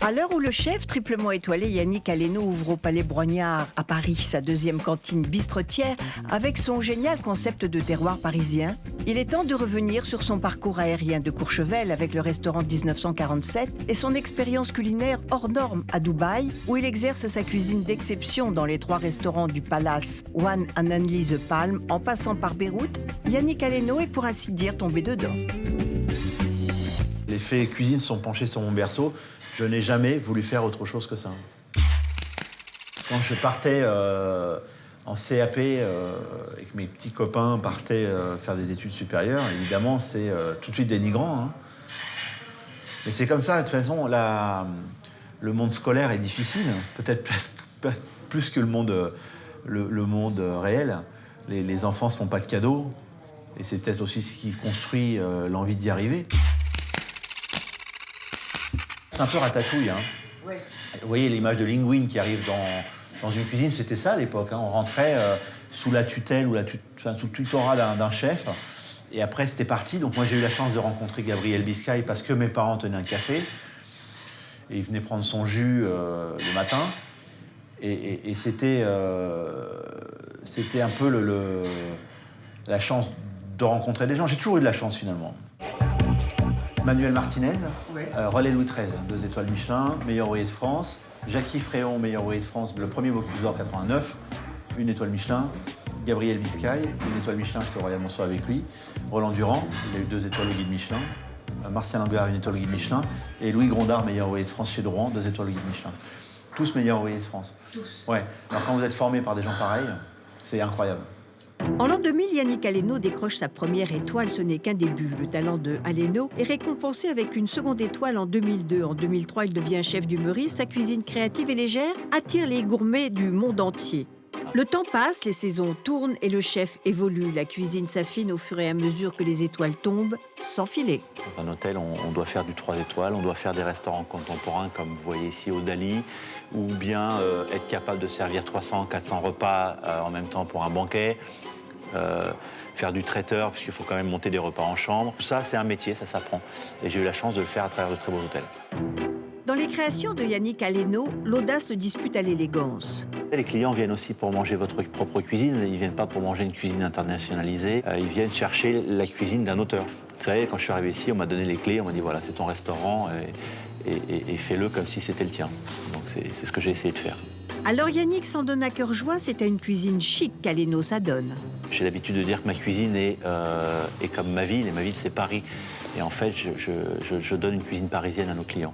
À l'heure où le chef triplement étoilé Yannick Aleno ouvre au Palais Brongniart à Paris sa deuxième cantine bistrotière avec son génial concept de terroir parisien, il est temps de revenir sur son parcours aérien de Courchevel avec le restaurant 1947 et son expérience culinaire hors norme à Dubaï où il exerce sa cuisine d'exception dans les 3 restaurants du Palace, One and Only The Palm en passant par Beyrouth. Yannick Aleno est pour ainsi dire tombé dedans. Les fées cuisine sont penchés sur mon berceau. Je n'ai jamais voulu faire autre chose que ça. Quand je partais en CAP et que mes petits copains partaient faire des études supérieures, évidemment, c'est tout de suite dénigrant. Hein. Mais c'est comme ça. De toute façon, le monde scolaire est difficile, peut-être plus que le monde réel. Les enfants ne se font pas de cadeaux. Et c'est peut-être aussi ce qui construit l'envie d'y arriver. C'est un peu ratatouille. Hein. Ouais. Vous voyez l'image de Linguine qui arrive dans une cuisine, c'était ça à l'époque. Hein. On rentrait sous la tutelle ou sous le tutorat d'un chef. Et après, c'était parti. Donc moi, j'ai eu la chance de rencontrer Gabriel Biscay parce que mes parents tenaient un café. Et il venait prendre son jus le matin. Et c'était un peu la chance de rencontrer des gens. J'ai toujours eu de la chance, finalement. Manuel Martinez, ouais. Relais Louis XIII, 2 étoiles Michelin, meilleur ouvrier de France. Jackie Fréon, meilleur ouvrier de France, le premier Bocuse d'Or 89, 1 étoile Michelin. Gabriel Biscay, 1 étoile Michelin, j'étais au Royal Monceau avec lui. Roland Durand, il a eu 2 étoiles au guide Michelin. Martien Languard, 1 étoile au guide Michelin. Et Louis Grondard, meilleur ouvrier de France chez Drouan, 2 étoiles au guide Michelin. Tous meilleurs ouvriers de France. Tous. Ouais. Alors quand vous êtes formé par des gens pareils, c'est incroyable. En l'an 2000, Yannick Aleno décroche sa première étoile. Ce n'est qu'un début. Le talent de Aleno est récompensé avec une seconde étoile en 2002. En 2003, il devient chef d'humoriste. Sa cuisine créative et légère attire les gourmets du monde entier. Le temps passe, les saisons tournent et le chef évolue. La cuisine s'affine au fur et à mesure que les étoiles tombent, sans filet. Dans un hôtel, on doit faire du 3 étoiles, on doit faire des restaurants contemporains, comme vous voyez ici au Dali, ou bien être capable de servir 300, 400 repas en même temps pour un banquet. Faire du traiteur, puisqu'il faut quand même monter des repas en chambre. Tout ça, c'est un métier, ça s'apprend. Et j'ai eu la chance de le faire à travers de très beaux hôtels. Dans les créations de Yannick Aleno, l'audace le dispute à l'élégance. Les clients viennent aussi pour manger votre propre cuisine. Ils ne viennent pas pour manger une cuisine internationalisée. Ils viennent chercher la cuisine d'un auteur. Vous savez, quand je suis arrivé ici, on m'a donné les clés. On m'a dit, voilà, c'est ton restaurant et fais-le comme si c'était le tien. Donc c'est ce que j'ai essayé de faire. Alors Yannick s'en donne à cœur joie, c'est à une cuisine chic qu'Aleno s'adonne. J'ai l'habitude de dire que ma cuisine est comme ma ville, et ma ville c'est Paris. Et en fait, je donne une cuisine parisienne à nos clients.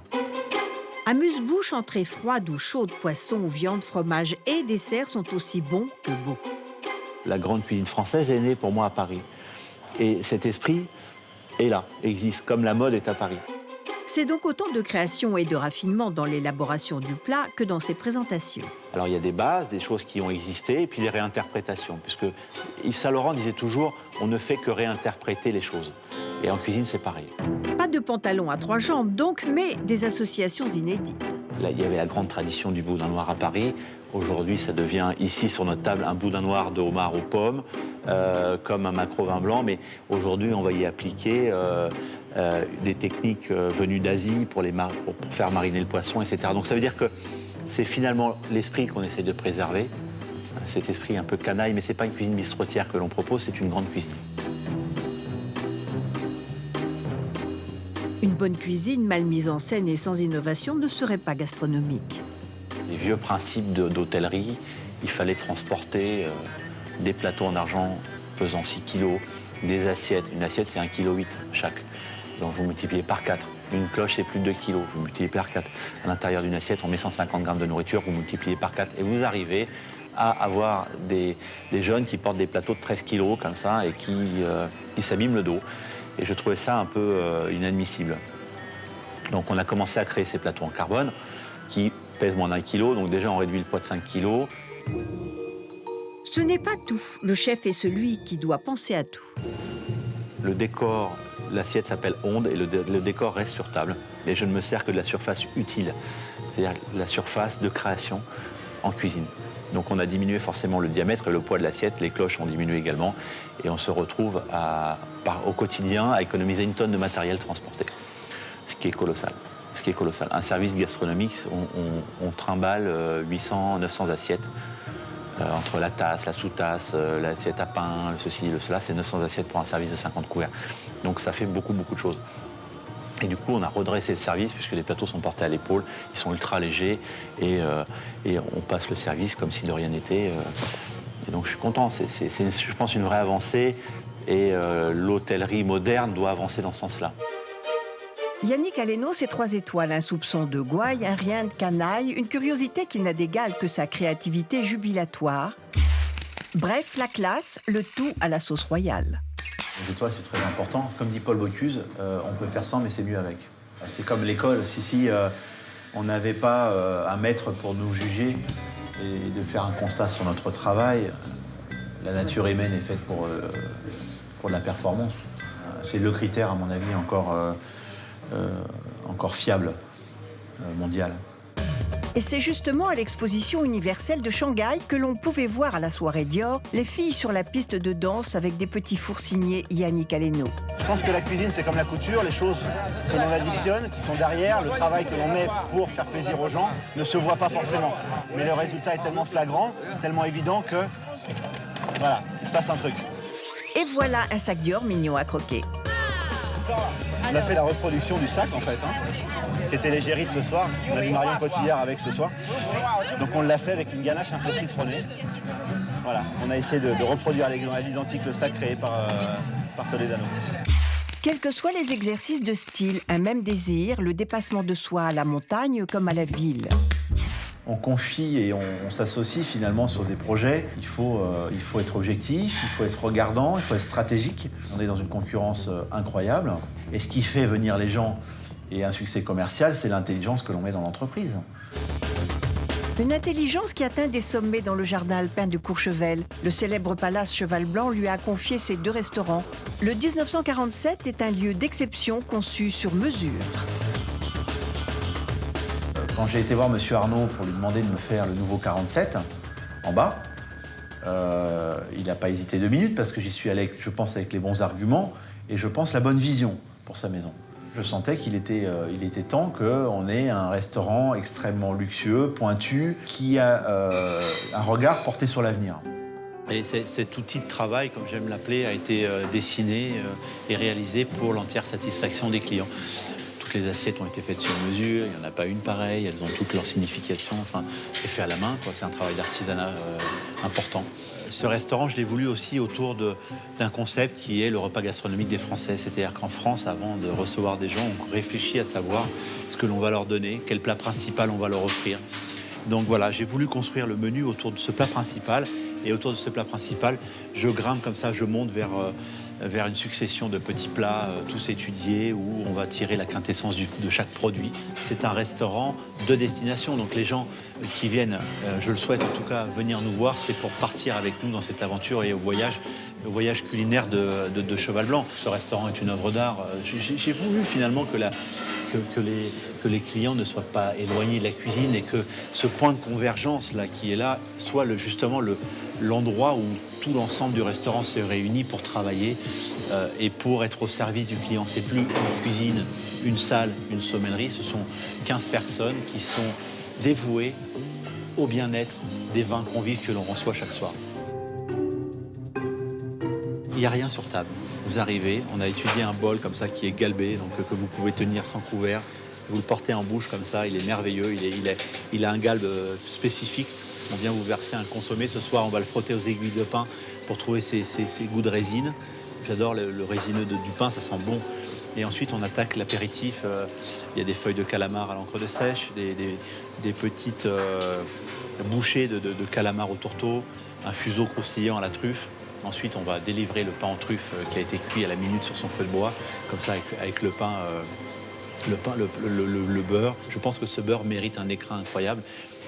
Amuse-bouche, entrée froide ou chaude, poisson, viande, fromage et dessert sont aussi bons que beaux. La grande cuisine française est née pour moi à Paris. Et cet esprit est là, existe, comme la mode est à Paris. C'est donc autant de création et de raffinement dans l'élaboration du plat que dans ses présentations. Alors il y a des bases, des choses qui ont existé, et puis des réinterprétations. Puisque Yves Saint-Laurent disait toujours, on ne fait que réinterpréter les choses. Et en cuisine, c'est pareil. Pas de pantalon à 3 jambes donc, mais des associations inédites. Là, il y avait la grande tradition du boudin noir à Paris. Aujourd'hui, ça devient ici sur notre table un boudin noir de homard aux pommes, comme un maquereau vin blanc. Mais aujourd'hui, on va y appliquer des techniques venues d'Asie pour faire mariner le poisson, etc. Donc ça veut dire que c'est finalement l'esprit qu'on essaie de préserver. Cet esprit un peu canaille, mais ce n'est pas une cuisine bistrotière que l'on propose, c'est une grande cuisine. Une bonne cuisine mal mise en scène et sans innovation ne serait pas gastronomique. Les vieux principes d'hôtellerie, il fallait transporter des plateaux en argent pesant 6 kilos, des assiettes. Une assiette, c'est 1,8 kg chaque. Donc vous multipliez par 4. Une cloche, c'est plus de 2 kilos. Vous multipliez par 4. À l'intérieur d'une assiette, on met 150 grammes de nourriture, vous multipliez par 4. Et vous arrivez à avoir des jeunes qui portent des plateaux de 13 kilos comme ça et qui s'abîment le dos. Et je trouvais ça un peu inadmissible. Donc on a commencé à créer ces plateaux en carbone qui pèsent moins d'1 kilo. Donc déjà, on réduit le poids de 5 kilos. Ce n'est pas tout. Le chef est celui qui doit penser à tout. Le décor, l'assiette s'appelle onde et le décor reste sur table. Et je ne me sers que de la surface utile, c'est-à-dire la surface de création en cuisine. Donc on a diminué forcément le diamètre et le poids de l'assiette, les cloches ont diminué également, et on se retrouve au quotidien à économiser 1 tonne de matériel transporté, ce qui est colossal. ce qui est colossal. Un service gastronomique, on trimballe 800, 900 assiettes. Entre la tasse, la sous-tasse, l'assiette à pain, ceci, cela, c'est 900 assiettes pour un service de 50 couverts. Donc ça fait beaucoup, beaucoup de choses. Et du coup, on a redressé le service puisque les plateaux sont portés à l'épaule, ils sont ultra légers et on passe le service comme si de rien n'était. Et donc je suis content, c'est je pense une vraie avancée et l'hôtellerie moderne doit avancer dans ce sens-là. Yannick Aleno, c'est 3 étoiles, un soupçon de gouaille, un rien de canaille, une curiosité qui n'a d'égal que sa créativité jubilatoire. Bref, la classe, le tout à la sauce royale. Les étoiles, c'est très important. Comme dit Paul Bocuse, on peut faire sans, mais c'est mieux avec. C'est comme l'école. Si on n'avait pas un maître pour nous juger et de faire un constat sur notre travail, la nature humaine est faite pour de la performance. C'est le critère, à mon avis, encore fiable, mondial. Et c'est justement à l'exposition universelle de Shanghai que l'on pouvait voir à la soirée Dior les filles sur la piste de danse avec des petits fours signés Yannick Aleno. Je pense que la cuisine, c'est comme la couture, les choses que l'on additionne, qui sont derrière, le travail que l'on met pour faire plaisir aux gens, ne se voit pas forcément. Mais le résultat est tellement flagrant, tellement évident que, voilà, il se passe un truc. Et voilà un sac Dior mignon à croquer. On a fait la reproduction du sac, en fait, qui était l'égérie de ce soir. On a vu Marion Cotillard avec ce soir. Donc on l'a fait avec une ganache un peu citronnée. Voilà, on a essayé de reproduire à l'identique le sac créé par Toledano. Quels que soient les exercices de style, un même désir, le dépassement de soi à la montagne comme à la ville. On confie et on s'associe finalement sur des projets. Il faut être objectif, il faut être regardant, il faut être stratégique. On est dans une concurrence incroyable. Et ce qui fait venir les gens et un succès commercial, c'est l'intelligence que l'on met dans l'entreprise. Une intelligence qui atteint des sommets dans le jardin alpin de Courchevel. Le célèbre palace Cheval Blanc lui a confié ses 2 restaurants. Le 1947 est un lieu d'exception conçu sur mesure. Quand j'ai été voir M. Arnaud pour lui demander de me faire le nouveau 47, en bas, il n'a pas hésité 2 minutes parce que j'y suis allé, je pense, avec les bons arguments et je pense la bonne vision pour sa maison. Je sentais qu'il était temps qu'on ait un restaurant extrêmement luxueux, pointu, qui a un regard porté sur l'avenir. Et cet outil de travail, comme j'aime l'appeler, a été dessiné et réalisé pour l'entière satisfaction des clients. Toutes les assiettes ont été faites sur mesure, il n'y en a pas une pareille, elles ont toutes leur signification. Enfin, c'est fait à la main, quoi. C'est un travail d'artisanat important. Ce restaurant, je l'ai voulu aussi autour d'un concept qui est le repas gastronomique des Français. C'est-à-dire qu'en France, avant de recevoir des gens, on réfléchit à savoir ce que l'on va leur donner, quel plat principal on va leur offrir. Donc voilà, j'ai voulu construire le menu autour de ce plat principal. Et autour de ce plat principal, je grimpe comme ça, je monte vers une succession de petits plats, tous étudiés, où on va tirer la quintessence de chaque produit. C'est un restaurant de destination, donc les gens qui viennent, je le souhaite en tout cas, venir nous voir, c'est pour partir avec nous dans cette aventure et au voyage culinaire de Cheval Blanc. Ce restaurant est une œuvre d'art. J'ai voulu finalement que les clients ne soient pas éloignés de la cuisine et que ce point de convergence là qui est là soit justement l'endroit où tout l'ensemble du restaurant se réunit pour travailler et pour être au service du client. C'est plus une cuisine, une salle, une sommellerie, ce sont 15 personnes qui sont dévouées au bien-être des 20 convives que l'on reçoit chaque soir. Il n'y a rien sur table. Vous arrivez, on a étudié un bol comme ça qui est galbé, donc que vous pouvez tenir sans couvert. Vous le portez en bouche comme ça, il est merveilleux, il a un galbe spécifique. On vient vous verser un consommé. Ce soir, on va le frotter aux aiguilles de pain pour trouver ses goûts de résine. J'adore le résineux du pain, ça sent bon. Et ensuite, on attaque l'apéritif. Il y a des feuilles de calamar à l'encre de sèche, des petites bouchées de calamar au tourteau, un fuseau croustillant à la truffe. Ensuite, on va délivrer le pain en truffe qui a été cuit à la minute sur son feu de bois, comme ça avec le pain, le beurre. Je pense que ce beurre mérite un écrin incroyable.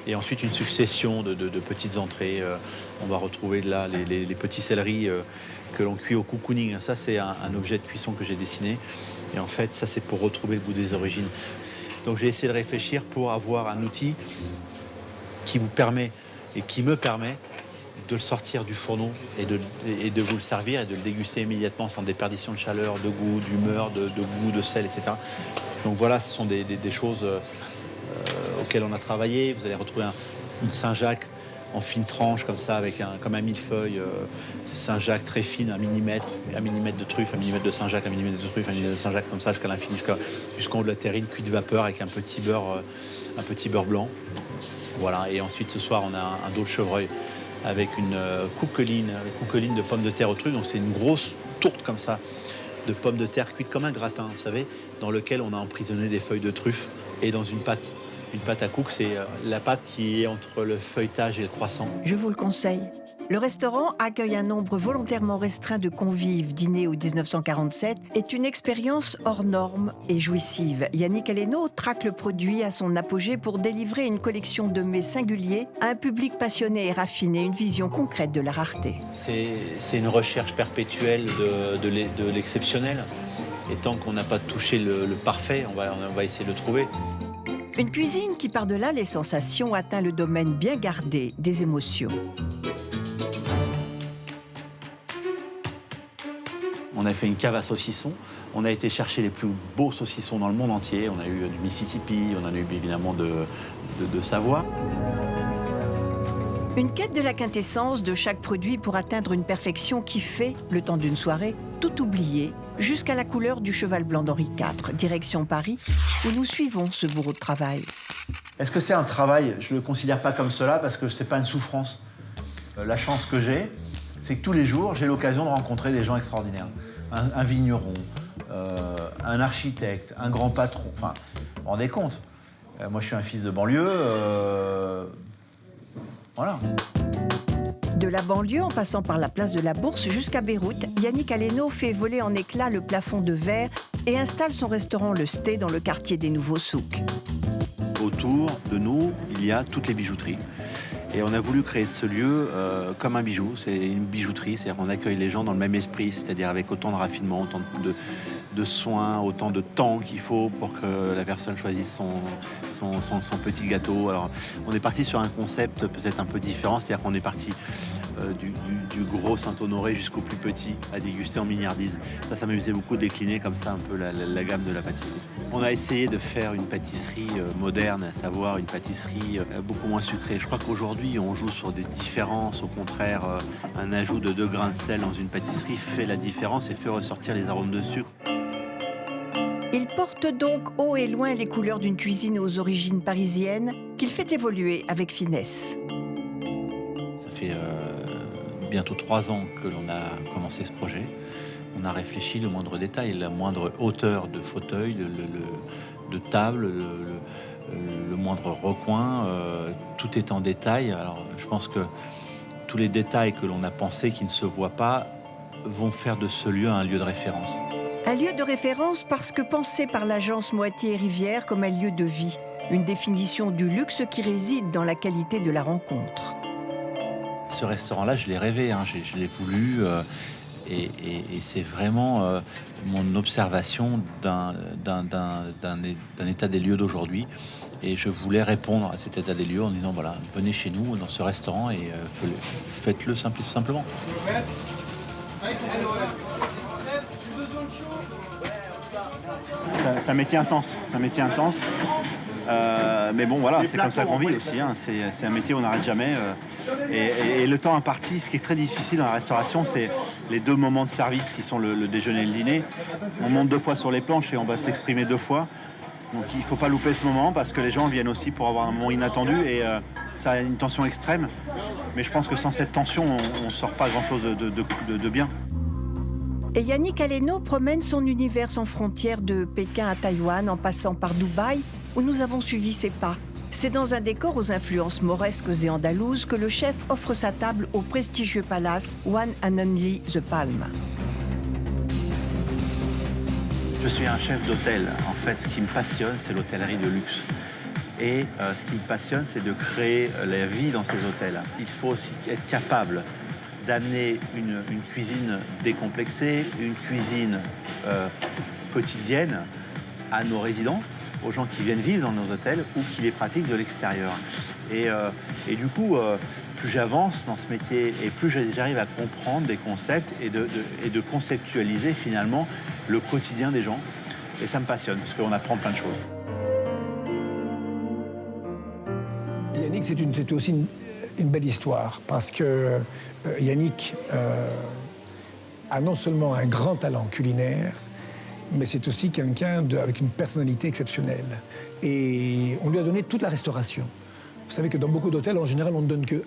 Et ensuite, une succession de petites entrées. On va retrouver là les petits céleris que l'on cuit au cocooning. Ça, c'est un objet de cuisson que j'ai dessiné. Et en fait, ça, c'est pour retrouver le goût des origines. Donc, j'ai essayé de réfléchir pour avoir un outil qui vous permet et qui me permet de le sortir du fourneau et de vous le servir et de le déguster immédiatement sans déperdition de chaleur, de goût, d'humeur, de goût, de sel, etc. Donc voilà, ce sont des choses auxquelles on a travaillé. Vous allez retrouver une Saint-Jacques en fine tranche comme ça, comme un millefeuille, Saint-Jacques très fine, 1 millimètre de truffe, 1 millimètre de Saint-Jacques, 1 millimètre de truffe, 1 millimètre de Saint-Jacques, comme ça jusqu'à l'infini, jusqu'en haut de la terrine, cuit de vapeur avec un petit beurre blanc. Voilà, et ensuite ce soir on a un dos de chevreuil avec une couqueline de pommes de terre au truc. Donc c'est une grosse tourte comme ça de pommes de terre cuites comme un gratin, vous savez, dans lequel on a emprisonné des feuilles de truffe et dans une pâte. Une pâte à cook, c'est la pâte qui est entre le feuilletage et le croissant. Je vous le conseille. Le restaurant accueille un nombre volontairement restreint de convives. Dîner au 1947 est une expérience hors norme et jouissive. Yannick Alléno traque le produit à son apogée pour délivrer une collection de mets singuliers à un public passionné et raffiné, une vision concrète de la rareté. C'est une recherche perpétuelle de l'exceptionnel. Et tant qu'on n'a pas touché le parfait, on va essayer de le trouver. Une cuisine qui, par-delà les sensations, atteint le domaine bien gardé des émotions. On a fait une cave à saucissons. On a été chercher les plus beaux saucissons dans le monde entier. On a eu du Mississippi, on en a eu évidemment de Savoie. Une quête de la quintessence de chaque produit pour atteindre une perfection qui fait, le temps d'une soirée, tout oublier, jusqu'à la couleur du cheval blanc d'Henri IV, direction Paris, où nous suivons ce bourreau de travail. Est-ce que c'est un travail? Je ne le considère pas comme cela parce que ce n'est pas une souffrance. La chance que j'ai, c'est que tous les jours, j'ai l'occasion de rencontrer des gens extraordinaires. Un vigneron, un architecte, un grand patron. Enfin, vous vous rendez compte? Moi, je suis un fils de banlieue. Voilà. De la banlieue, en passant par la place de la Bourse jusqu'à Beyrouth, Yannick Alléno fait voler en éclats le plafond de verre et installe son restaurant Le Stay dans le quartier des Nouveaux Souks. Autour de nous, il y a toutes les bijouteries. Et on a voulu créer ce lieu comme un bijou. C'est une bijouterie, c'est-à-dire qu'on accueille les gens dans le même esprit, c'est-à-dire avec autant de raffinement, autant de soins, autant de temps qu'il faut pour que la personne choisisse son petit gâteau. Alors, on est parti sur un concept peut-être un peu différent, c'est-à-dire qu'on est parti du gros Saint-Honoré jusqu'au plus petit à déguster en milliardise. Ça m'amusait beaucoup de décliner comme ça un peu la gamme de la pâtisserie. On a essayé de faire une pâtisserie moderne, à savoir une pâtisserie beaucoup moins sucrée. Je crois qu'aujourd'hui, on joue sur des différences. Au contraire, un ajout de 2 grains de sel dans une pâtisserie fait la différence et fait ressortir les arômes de sucre. Il porte donc haut et loin les couleurs d'une cuisine aux origines parisiennes qu'il fait évoluer avec finesse. Ça fait bientôt 3 ans que l'on a commencé ce projet. On a réfléchi le moindre détail, la moindre hauteur de fauteuil, de table, le moindre recoin, tout est en détail. Alors, je pense que tous les détails que l'on a pensés qui ne se voient pas vont faire de ce lieu un lieu de référence. Un lieu de référence parce que pensé par l'agence Moitié et Rivière comme un lieu de vie, une définition du luxe qui réside dans la qualité de la rencontre. Ce restaurant-là, je l'ai rêvé, je l'ai voulu, et c'est vraiment mon observation d'un état des lieux d'aujourd'hui. Et je voulais répondre à cet état des lieux en disant, voilà, venez chez nous, dans ce restaurant, et faites-le simplement. C'est un métier intense, mais bon voilà, c'est comme ça qu'on vit aussi, c'est un métier où on n'arrête jamais. Et le temps imparti, ce qui est très difficile dans la restauration, c'est les 2 moments de service qui sont le déjeuner et le dîner. On monte 2 fois sur les planches et on va s'exprimer 2 fois. Donc il ne faut pas louper ce moment parce que les gens viennent aussi pour avoir un moment inattendu et ça a une tension extrême. Mais je pense que sans cette tension, on ne sort pas grand-chose de bien. Et Yannick Alléno promène son univers sans frontières de Pékin à Taïwan en passant par Dubaï où nous avons suivi ses pas. C'est dans un décor aux influences mauresques et andalouses que le chef offre sa table au prestigieux palace One and Only The Palm. Je suis un chef d'hôtel. En fait, ce qui me passionne, c'est l'hôtellerie de luxe. Et ce qui me passionne, c'est de créer la vie dans ces hôtels. Il faut aussi être capable d'amener une cuisine décomplexée, une cuisine quotidienne à nos résidents aux gens qui viennent vivre dans nos hôtels ou qui les pratiquent de l'extérieur. Et du coup, plus j'avance dans ce métier et plus j'arrive à comprendre des concepts et de conceptualiser finalement le quotidien des gens. Et ça me passionne parce qu'on apprend plein de choses. Yannick, c'est aussi une belle histoire parce que Yannick a non seulement un grand talent culinaire, mais c'est aussi quelqu'un avec une personnalité exceptionnelle. Et on lui a donné toute la restauration. Vous savez que dans beaucoup d'hôtels, en général, on ne donne que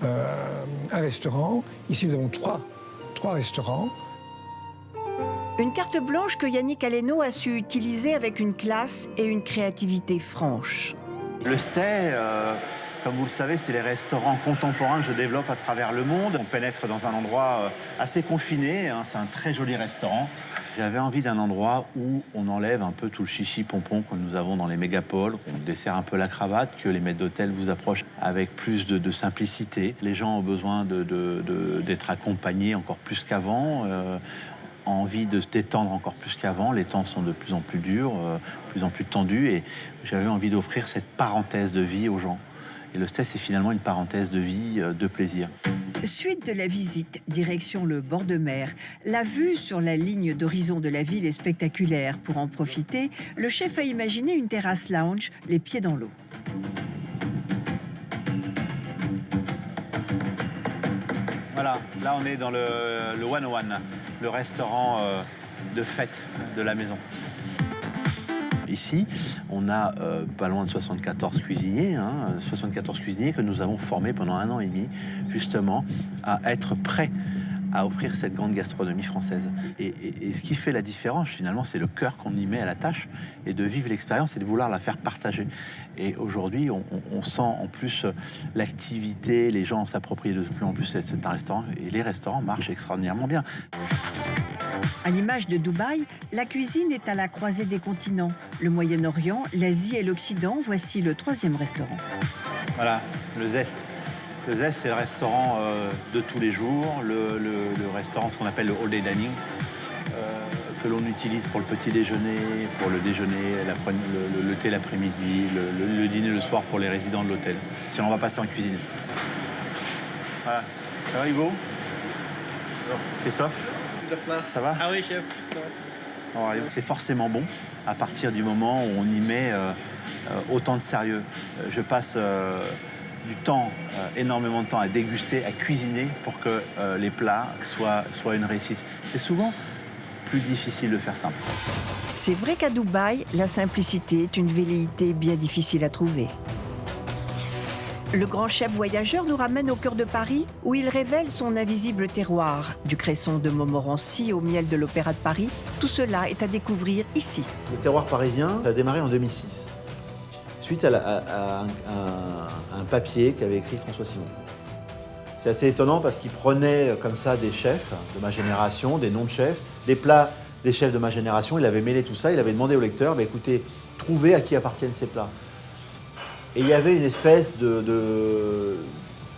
un restaurant. Ici, nous avons trois restaurants. Une carte blanche que Yannick Aleno a su utiliser avec une classe et une créativité franche. Le stay, comme vous le savez, c'est les restaurants contemporains que je développe à travers le monde. On pénètre dans un endroit assez confiné, hein, c'est un très joli restaurant. J'avais envie d'un endroit où on enlève un peu tout le chichi-pompon que nous avons dans les mégapoles, qu'on desserre un peu la cravate, que les maîtres d'hôtel vous approchent avec plus de simplicité. Les gens ont besoin d'être accompagnés encore plus qu'avant, envie de se détendre encore plus qu'avant. Les temps sont de plus en plus durs, de plus en plus tendus, et j'avais envie d'offrir cette parenthèse de vie aux gens. Et le stay, c'est finalement une parenthèse de vie, de plaisir. Suite de la visite, direction le bord de mer. La vue sur la ligne d'horizon de la ville est spectaculaire. Pour en profiter, le chef a imaginé une terrasse lounge, les pieds dans l'eau. Voilà, là on est dans le 101, le restaurant de fête de la maison. Ici, on a pas loin de 74 cuisiniers, 74 cuisiniers que nous avons formés pendant 1 an et demi, justement, à être prêts à offrir cette grande gastronomie française. Et ce qui fait la différence, finalement, c'est le cœur qu'on y met à la tâche, et de vivre l'expérience et de vouloir la faire partager. Et aujourd'hui, on sent en plus l'activité, les gens s'approprient de plus en plus. C'est un restaurant, et les restaurants marchent extraordinairement bien. À l'image de Dubaï, la cuisine est à la croisée des continents. Le Moyen-Orient, l'Asie et l'Occident, voici le 3e restaurant. Voilà, le Zest. Le Zest, c'est le restaurant de tous les jours, le restaurant, ce qu'on appelle le all-day dining, que l'on utilise pour le petit déjeuner, pour le déjeuner, le thé l'après-midi, le dîner le soir pour les résidents de l'hôtel. Sinon, on va passer en cuisine. Voilà. Ça va, Hugo? Christophe? Ça va? Ah oui, chef, ça va. C'est forcément bon à partir du moment où on y met autant de sérieux. Je passe du temps, énormément de temps à déguster, à cuisiner pour que les plats soient une réussite. C'est souvent plus difficile de faire simple. C'est vrai qu'à Dubaï, la simplicité est une velléité bien difficile à trouver. Le grand chef voyageur nous ramène au cœur de Paris, où il révèle son invisible terroir. Du cresson de Montmorency au miel de l'Opéra de Paris, tout cela est à découvrir ici. Le terroir parisien a démarré en 2006, suite à un papier qu'avait écrit François Simon. C'est assez étonnant parce qu'il prenait comme ça des chefs de ma génération, des noms de chefs, des plats des chefs de ma génération, il avait mêlé tout ça, il avait demandé au lecteur, écoutez, trouvez à qui appartiennent ces plats. Et il y avait une espèce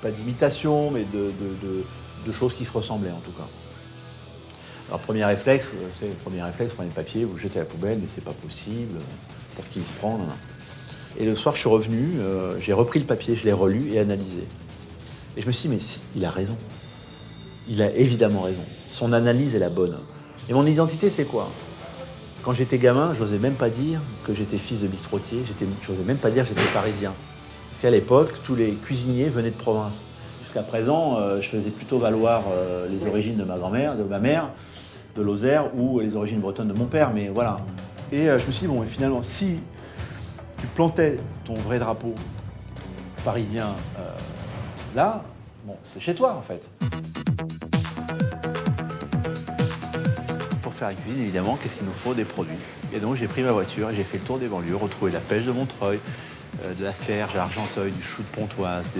pas d'imitation, mais de choses qui se ressemblaient en tout cas. Alors premier réflexe, prenez le papier, vous le jetez à la poubelle, mais c'est pas possible, pour qui il se prend. Non. Et le soir, je suis revenu, j'ai repris le papier, je l'ai relu et analysé. Et je me suis dit, mais si, il a raison. Il a évidemment raison. Son analyse est la bonne. Et mon identité, c'est quoi ? Quand j'étais gamin, je n'osais même pas dire que j'étais fils de bistrotier, je n'osais même pas dire que j'étais parisien. Parce qu'à l'époque, tous les cuisiniers venaient de province. Jusqu'à présent, je faisais plutôt valoir les origines de ma grand-mère, de ma mère, de Lozère, ou les origines bretonnes de mon père, mais voilà. Et je me suis dit, bon, et finalement, si tu plantais ton vrai drapeau parisien là, bon, c'est chez toi, en fait. Pour faire une cuisine, évidemment, qu'est-ce qu'il nous faut? Des produits. Et donc, j'ai pris ma voiture et j'ai fait le tour des banlieues, retrouvé la pêche de Montreuil, de l'asperge à Argenteuil, du chou de Pontoise,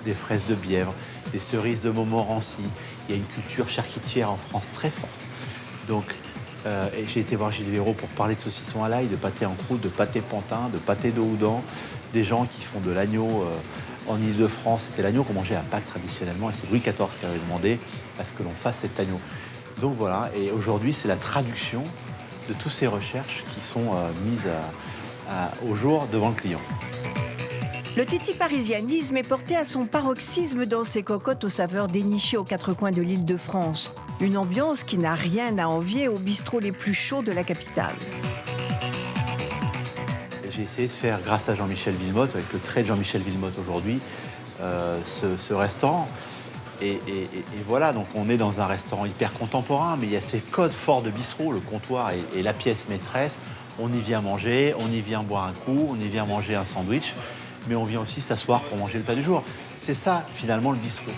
des fraises de Bièvre, des cerises de Montmorency. Il y a une culture charcutière en France très forte. Donc, et j'ai été voir Gilles Véraud pour parler de saucisson à l'ail, de pâté en croûte, de pâté pantin, de pâté de houdan, des gens qui font de l'agneau en Ile-de-France. C'était l'agneau qu'on mangeait à Pâques traditionnellement, et c'est Louis XIV qui avait demandé à ce que l'on fasse cet agneau. Donc voilà, et aujourd'hui, c'est la traduction de toutes ces recherches qui sont mises au jour devant le client. Le titi-parisianisme est porté à son paroxysme dans ses cocottes aux saveurs dénichées aux quatre coins de l'Île-de-France. Une ambiance qui n'a rien à envier aux bistrots les plus chauds de la capitale. J'ai essayé de faire, grâce à Jean-Michel Wilmotte, avec le trait de Jean-Michel Wilmotte aujourd'hui, ce restaurant. Et voilà, donc on est dans un restaurant hyper contemporain, mais il y a ces codes forts de bistrot, le comptoir et la pièce maîtresse. On y vient manger, on y vient boire un coup, on y vient manger un sandwich, mais on vient aussi s'asseoir pour manger le plat du jour. C'est ça, finalement, le bistrot.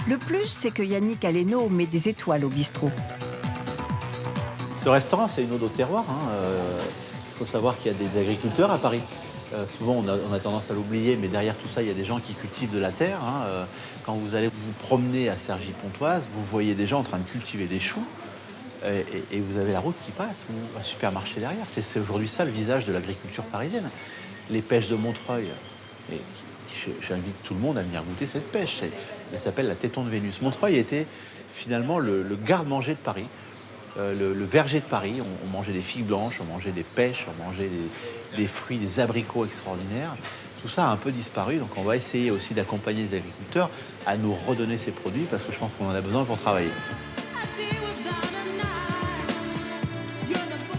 Le plus, c'est que Yannick Aleno met des étoiles au bistrot. Ce restaurant, c'est une ode au terroir. Il faut savoir qu'il y a des agriculteurs à Paris. Souvent, on a tendance à l'oublier, mais derrière tout ça, il y a des gens qui cultivent de la terre. Quand vous allez vous promener à Cergy-Pontoise, vous voyez des gens en train de cultiver des choux et vous avez la route qui passe ou un supermarché derrière. C'est aujourd'hui ça le visage de l'agriculture parisienne. Les pêches de Montreuil, j'invite tout le monde à venir goûter cette pêche. Elle s'appelle la téton de Vénus. Montreuil était finalement le garde-manger de Paris. Le verger de Paris, on mangeait des figues blanches, on mangeait des pêches, on mangeait des fruits, des abricots extraordinaires. Tout ça a un peu disparu, donc on va essayer aussi d'accompagner les agriculteurs à nous redonner ces produits parce que je pense qu'on en a besoin pour travailler.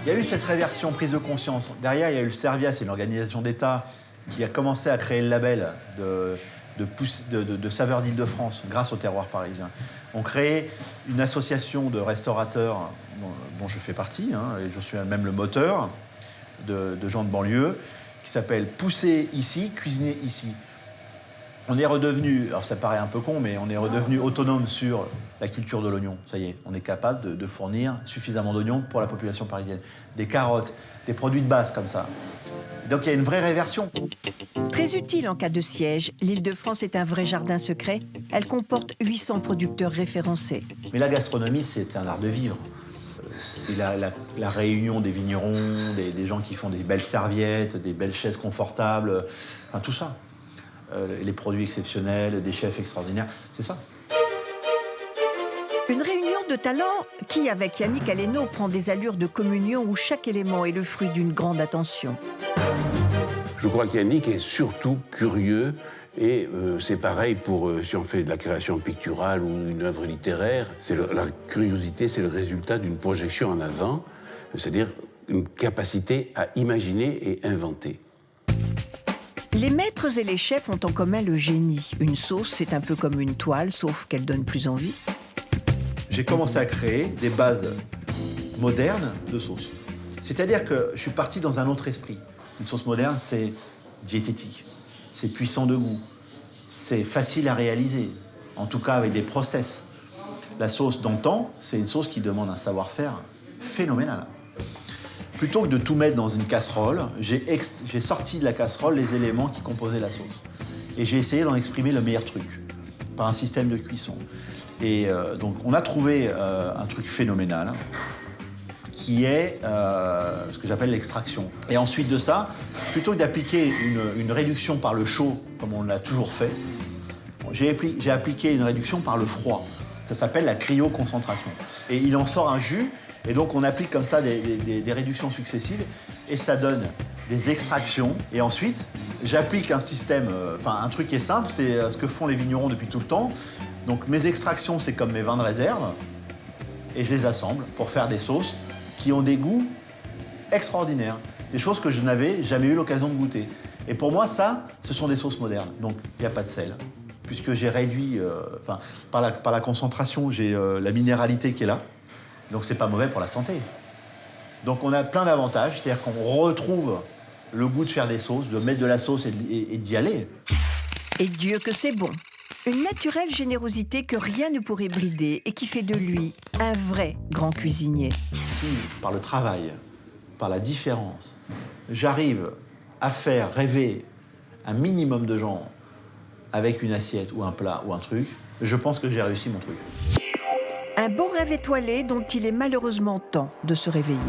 Il y a eu cette réversion, prise de conscience. Derrière, il y a eu le Servia, c'est une organisation d'État qui a commencé à créer le label de saveurs d'Île-de-France grâce au terroir parisien. On crée une association de restaurateurs dont je fais partie, et je suis même le moteur de gens de banlieue, qui s'appelle « Pousser ici, cuisiner ici ». On est redevenu, alors ça paraît un peu con, mais on est redevenu autonome sur la culture de l'oignon. Ça y est, on est capable de fournir suffisamment d'oignons pour la population parisienne. Des carottes, des produits de base comme ça. Donc il y a une vraie réversion. Très utile en cas de siège, l'Île-de-France est un vrai jardin secret. Elle comporte 800 producteurs référencés. Mais la gastronomie, c'est un art de vivre. C'est la réunion des vignerons, des gens qui font des belles serviettes, des belles chaises confortables, enfin tout ça. Les produits exceptionnels, des chefs extraordinaires, c'est ça. Une réunion de talents qui, avec Yannick Aleno, prend des allures de communion où chaque élément est le fruit d'une grande attention. Je crois qu'Yannick est surtout curieux et c'est pareil pour si on fait de la création picturale ou une œuvre littéraire. La curiosité, c'est le résultat d'une projection en avant, c'est-à-dire une capacité à imaginer et inventer. Les maîtres et les chefs ont en commun le génie. Une sauce, c'est un peu comme une toile, sauf qu'elle donne plus envie. J'ai commencé à créer des bases modernes de sauces. C'est-à-dire que je suis parti dans un autre esprit. Une sauce moderne, c'est diététique, c'est puissant de goût, c'est facile à réaliser, en tout cas avec des process. La sauce d'antan, c'est une sauce qui demande un savoir-faire phénoménal. Plutôt que de tout mettre dans une casserole, j'ai sorti de la casserole les éléments qui composaient la sauce. Et j'ai essayé d'en exprimer le meilleur truc, par un système de cuisson. Et donc on a trouvé un truc phénoménal, qui est ce que j'appelle l'extraction. Et ensuite de ça, plutôt que d'appliquer une réduction par le chaud, comme on l'a toujours fait, j'ai appliqué une réduction par le froid. Ça s'appelle la cryoconcentration. Et il en sort un jus, et donc on applique comme ça des réductions successives, et ça donne des extractions. Et ensuite, j'applique un système, un truc qui est simple, c'est ce que font les vignerons depuis tout le temps. Donc mes extractions, c'est comme mes vins de réserve, et je les assemble pour faire des sauces qui ont des goûts extraordinaires, des choses que je n'avais jamais eu l'occasion de goûter. Et pour moi, ça, ce sont des sauces modernes. Donc, il n'y a pas de sel, puisque j'ai réduit, par la concentration, j'ai la minéralité qui est là. Donc, c'est pas mauvais pour la santé. Donc, on a plein d'avantages, c'est-à-dire qu'on retrouve le goût de faire des sauces, de mettre de la sauce et d'y aller. Et Dieu que c'est bon. Une naturelle générosité que rien ne pourrait brider et qui fait de lui un vrai grand cuisinier. Si, par le travail, par la différence, j'arrive à faire rêver un minimum de gens avec une assiette ou un plat ou un truc, je pense que j'ai réussi mon truc. Un beau rêve étoilé dont il est malheureusement temps de se réveiller.